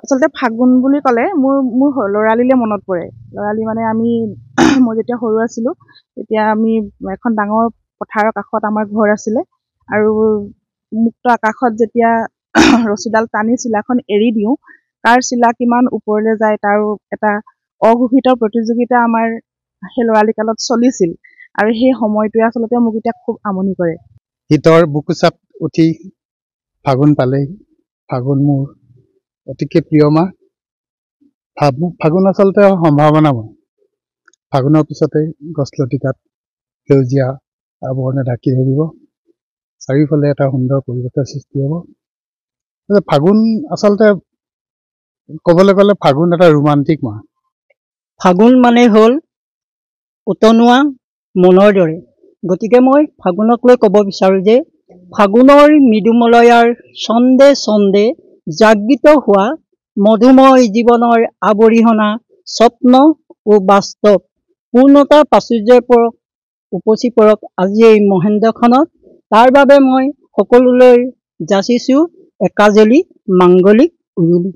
আচলতে ফাগুন বুলি ক'লে মোৰ ল'ৰালিলে মনত পৰে। ল'ৰালি মানে আমি মই যেতিয়া সৰু আছিলোঁ তেতিয়া আমি এখন ডাঙৰ পথাৰৰ কাষত আমাৰ ঘৰ আছিলে আৰু মুক্ত আকাশত যেতিয়া ৰছীডাল টানি চিলাখন এৰি দিওঁ কাৰ চিলা কিমান ওপৰলৈ যায় তাৰ এটা অঘোষিত প্ৰতিযোগিতা আমাৰ সেই ল'ৰালি কালত চলিছিল আৰু সেই সময়টোৱে আচলতে মোক এতিয়া খুব আমনি কৰে। শীতৰ বুকুচাপ উঠি ফাগুন পালেই। ফাগুন মোৰ অতিকৈ প্ৰিয় মাহ। ফাগুন আচলতে সম্ভাৱনা মাহ। ফাগুনৰ পিছতে গছলতিকাত সেউজীয়া আৱৰণে ঢাকি ধৰিব, চাৰিওফালে এটা সুন্দৰ পৰিৱেশৰ সৃষ্টি হ'ব। ফাগুন আচলতে ক'বলৈ গ'লে ফাগুন এটা ৰোমান্টিক মাহ। ফাগুন মানে হ'ল উতনুৱা মনৰ দৰে। গতিকে মই ফাগুনক লৈ ক'ব বিচাৰোঁ যে ফাগুনৰ মৃদুমলয়াৰ ছন্দে ছন্দে জাগৃত হোৱা মধুময় জীৱনৰ আৱৰিহনা স্বপ্ন ও বাস্তৱ পূৰ্ণতাৰ প্ৰাচুৰ্যৰ পৰক উপচি পৰক আজি এই মহেন্দ্ৰখনত। তাৰ বাবে মই সকলোলৈ যাচিছোঁ একাজলি মাংগলিক উৰুলি।